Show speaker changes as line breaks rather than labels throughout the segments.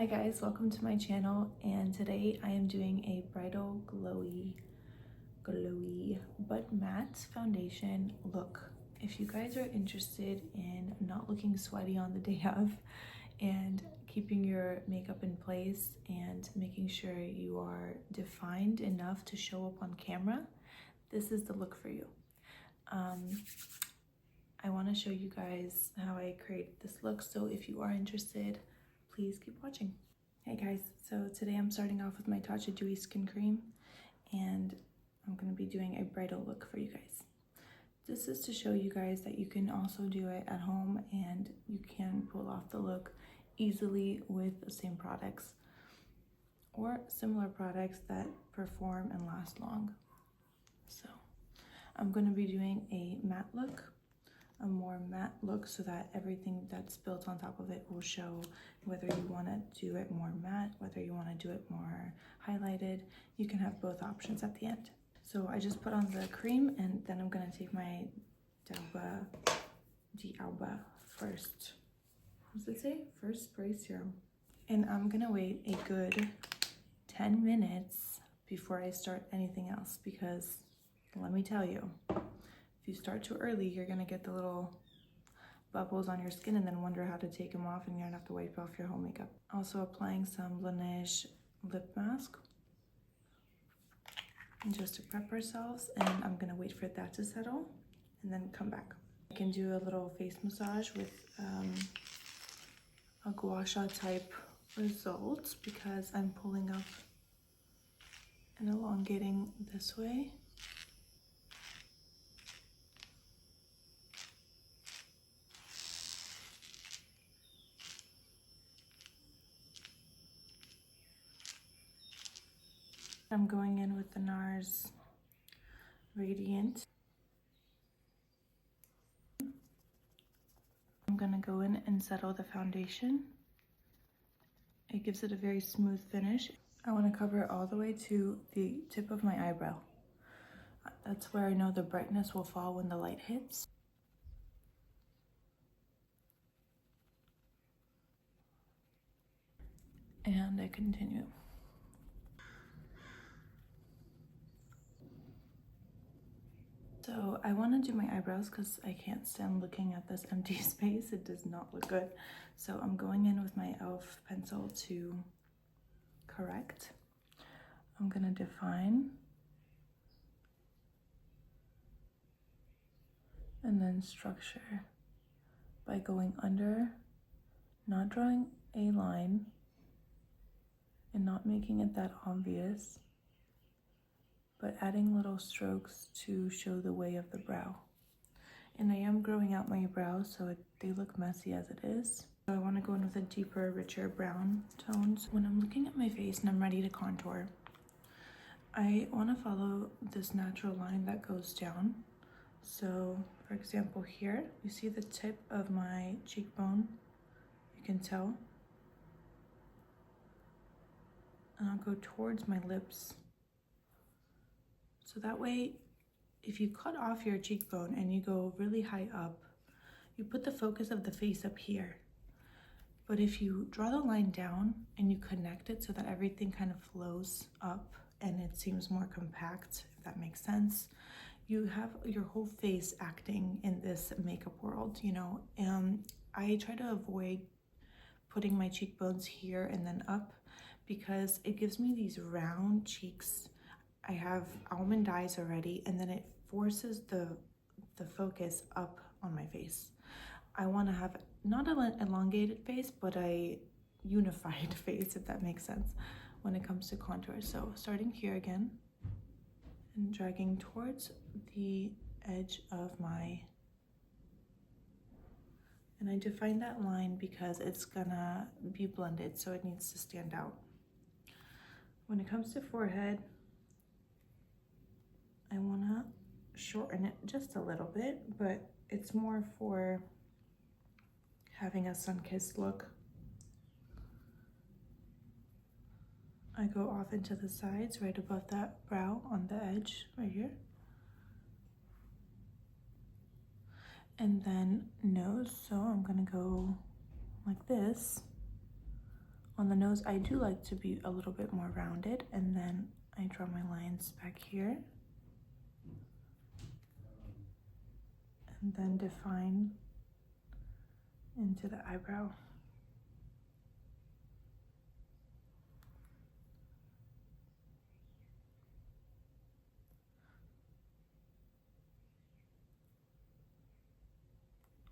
Hi guys, welcome to my channel, and today I am doing a bridal glowy but matte foundation look. If you guys are interested in not looking sweaty on the day of and keeping your makeup in place and making sure you are defined enough to show up on camera, this is the look for you. I want to show you guys how I create this look, so if you are interested, please keep watching. Hey guys, so today I'm starting off with my Tatcha Dewy Skin Cream, and I'm going to be doing a bridal look for you guys. This is to show you guys that you can also do it at home and you can pull off the look easily with the same products or similar products that perform and last long. So I'm going to be doing a matte look, a more matte look, so that everything that's built on top of it will show. Whether you want to do it more matte, whether you want to do it more highlighted, you can have both options at the end. So I just put on the cream, and then I'm going to take my D'Alba first, what does it say? First spray serum. And I'm going to wait a good 10 minutes before I start anything else, because let me tell you, if you start too early, you're gonna get the little bubbles on your skin and then wonder how to take them off, and you're gonna have to wipe off your whole makeup. Also applying some Laneige lip mask just to prep ourselves, and I'm gonna wait for that to settle and then come back. I can do a little face massage with a gua sha type result, because I'm pulling up and elongating this way. I'm going in with the NARS Radiant. I'm gonna go in and settle the foundation. It gives it a very smooth finish. I want to cover it all the way to the tip of my eyebrow. That's where I know the brightness will fall when the light hits. And I continue. So I want to do my eyebrows because I can't stand looking at this empty space. It does not look good. So I'm going in with my e.l.f. pencil to correct. I'm going to define and then structure by going under, not drawing a line and not making it that obvious, but adding little strokes to show the way of the brow. And I am growing out my brows, so they look messy as it is. So I want to go in with a deeper, richer brown tones. When I'm looking at my face and I'm ready to contour, I want to follow this natural line that goes down. So for example, here, you see the tip of my cheekbone, you can tell. And I'll go towards my lips. So that way, if you cut off your cheekbone and you go really high up, you put the focus of the face up here. But if you draw the line down and you connect it so that everything kind of flows up and it seems more compact, if that makes sense, you have your whole face acting in this makeup world, you know. I try to avoid putting my cheekbones here and then up, because it gives me these round cheeks. I have almond eyes already, and then it forces the focus up on my face. I want to have not an elongated face, but a unified face, if that makes sense, when it comes to contour. So starting here again and dragging towards the edge of my, and I define that line because it's gonna be blended, so it needs to stand out. When it comes to forehead, I wanna shorten it just a little bit, but it's more for having a sun-kissed look. I go off into the sides, right above that brow on the edge, right here. And then nose, so I'm gonna go like this On the nose, I do like to be a little bit more rounded, and then I draw my lines back here. And then define into the eyebrow.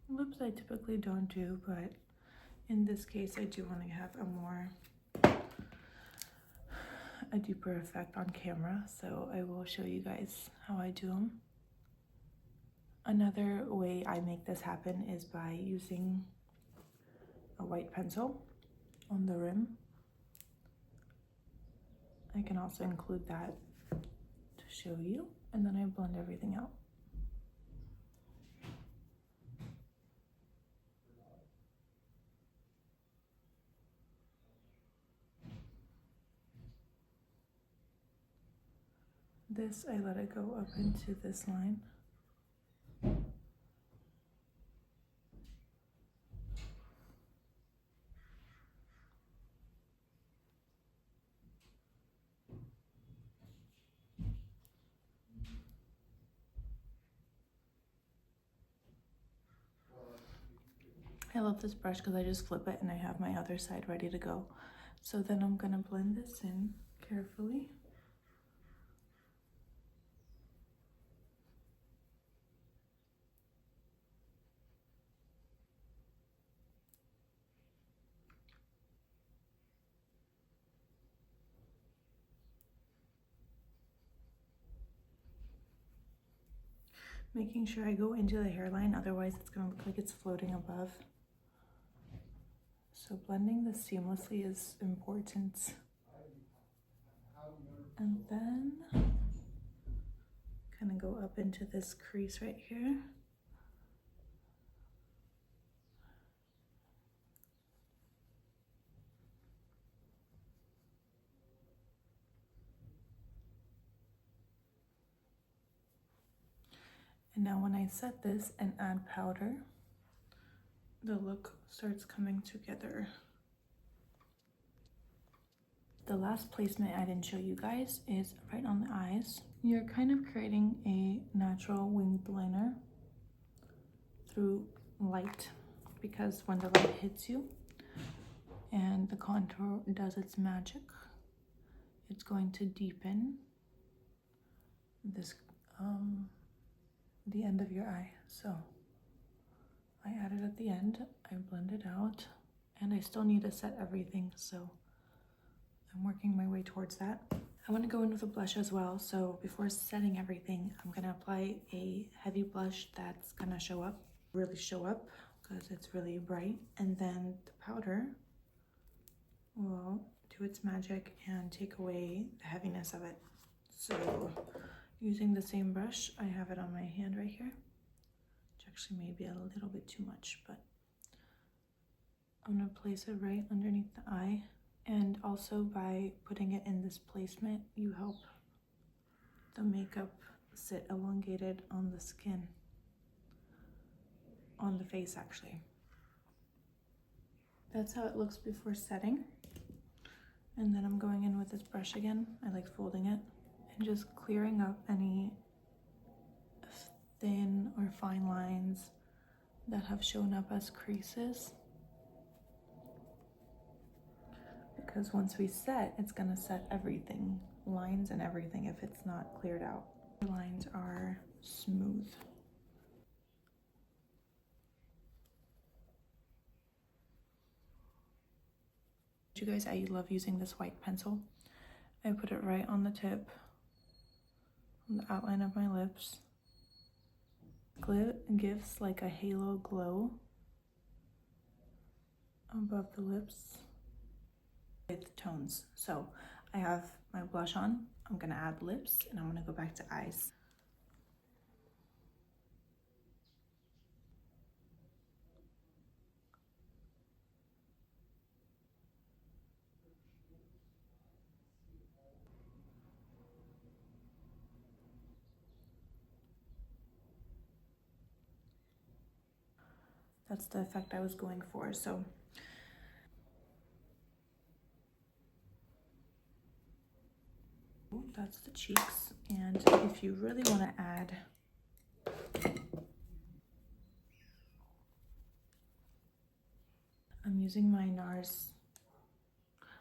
Lips I typically don't do, but in this case I do want to have a deeper effect on camera, so I will show you guys how I do them. Another way I make this happen is by using a white pencil on the rim. I can also include that to show you, and then I blend everything out. This, I let it go up into this line. I love this brush because I just flip it and I have my other side ready to go. So then I'm gonna blend this in carefully. Making sure I go into the hairline, otherwise it's gonna look like it's floating above. So blending this seamlessly is important. And then kind of go up into this crease right here. And now when I set this and add powder, the look starts coming together. The last placement I didn't show you guys is right on the eyes. You're kind of creating a natural winged liner through light, because when the light hits you and the contour does its magic, it's going to deepen this the end of your eye. So I add it at the end, I blend it out, and I still need to set everything, so I'm working my way towards that. I want to go in with a blush as well, so before setting everything, I'm going to apply a heavy blush that's going to really show up, because it's really bright, and then the powder will do its magic and take away the heaviness of it. So using the same brush, I have it on my hand right here, which actually may be a little bit too much, but I'm going to place it right underneath the eye. And also by putting it in this placement, you help the makeup sit elongated on the skin, on the face actually. That's how it looks before setting. And then I'm going in with this brush again. I like folding it and just clearing up any thin or fine lines that have shown up as creases. Because once we set, it's gonna set everything, lines and everything, if it's not cleared out. The lines are smooth. You guys, I love using this white pencil. I put it right on the tip, on the outline of my lips. It gives like a halo glow above the lips with tones. So I have my blush on, I'm gonna add lips, and I'm gonna go back to eyes. That's the effect I was going for. So that's the cheeks. And if you really want to add I'm using my NARS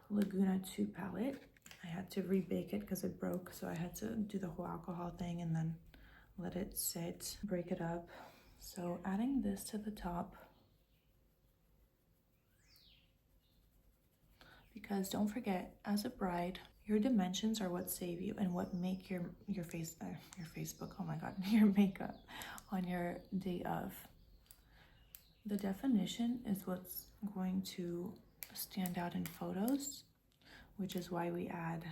Laguna 2 palette. I had to rebake it because it broke, so I had to do the whole alcohol thing and then let it sit, break it up. So adding this to the top, because don't forget, as a bride, your dimensions are what save you and what make your Facebook, oh my god, your makeup on your day of. The definition is what's going to stand out in photos, which is why we add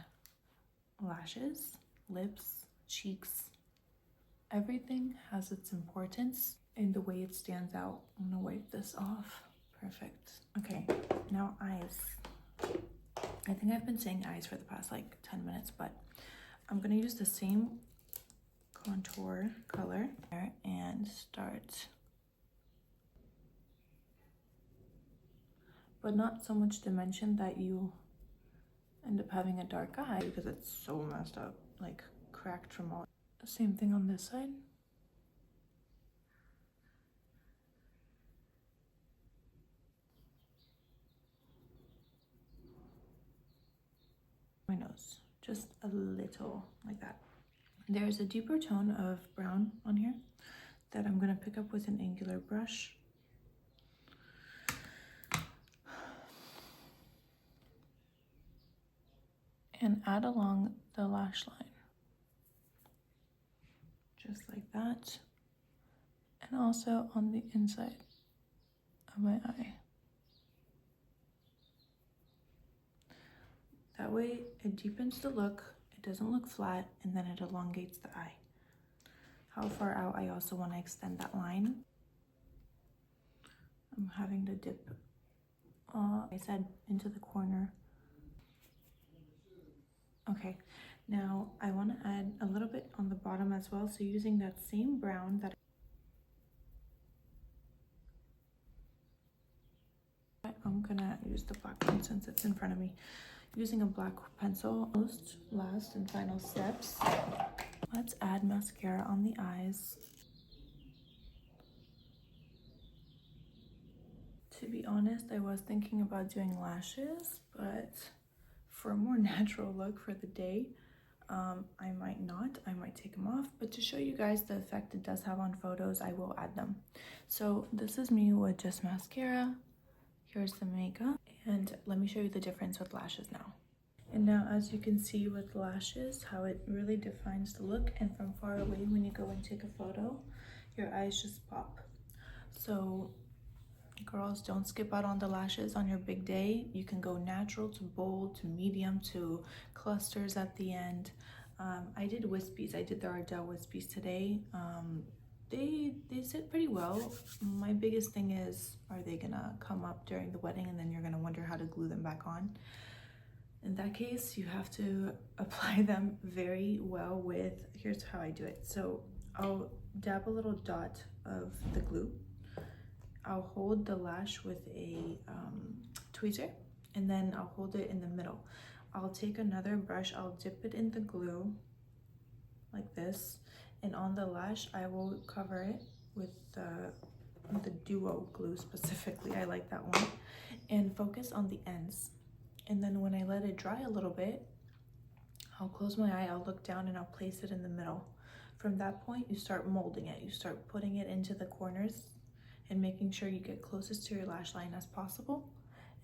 lashes, lips, cheeks. Everything has its importance in the way it stands out. I'm gonna wipe this off. Perfect. Okay, now eyes. I think I've been saying eyes for the past like 10 minutes, but I'm gonna use the same contour color and start, but not so much dimension that you end up having a dark eye because it's so messed up, like cracked from all. Same thing on this side. My nose, just a little like that. There's a deeper tone of brown on here that I'm gonna pick up with an angular brush. And add along the lash line. Just like that. And also on the inside of my eye. That way it deepens the look, it doesn't look flat, and then it elongates the eye. How far out I also want to extend that line. I'm having to dip, I said, into the corner. Okay, now I want to add a little bit on the bottom as well, so using that same brown that I'm gonna use the black one since it's in front of me. Using a black pencil. Most last and final steps. Let's add mascara on the eyes. To be honest, I was thinking about doing lashes, but for a more natural look for the day, I might not. I might take them off, but to show you guys the effect it does have on photos, I will add them. So this is me with just mascara. Here's the makeup, and let me show you the difference with lashes now. And now, as you can see with lashes, how it really defines the look, and from far away when you go and take a photo, your eyes just pop. So girls, don't skip out on the lashes on your big day. You can go natural to bold to medium to clusters at the end. I did wispies. I did the Ardell wispies today. They sit pretty well. My biggest thing is, are they gonna come up during the wedding and then you're gonna wonder how to glue them back on? In that case, you have to apply them very well with, here's how I do it. So I'll dab a little dot of the glue. I'll hold the lash with a tweezer, and then I'll hold it in the middle. I'll take another brush, I'll dip it in the glue like this, and on the lash I will cover it with the duo glue specifically. I like that one, and focus on the ends. And then when I let it dry a little bit, I'll close my eye, I'll look down, and I'll place it in the middle. From that point, you start molding it. You start putting it into the corners and making sure you get closest to your lash line as possible,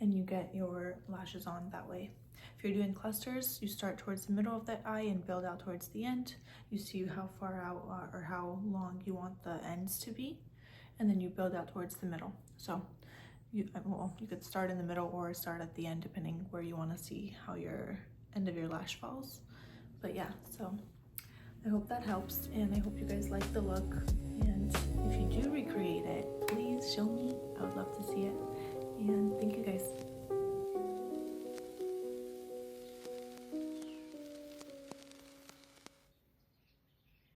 and you get your lashes on that way. If you're doing clusters, you start towards the middle of that eye and build out towards the end. You see how far out or how long you want the ends to be, and then you build out towards the middle. So you could start in the middle or start at the end, depending where you want to see how your end of your lash falls. But yeah, so I hope that helps, and I hope you guys like the look. And if you do recreate it, please show me. I would love to see it. And thank you guys.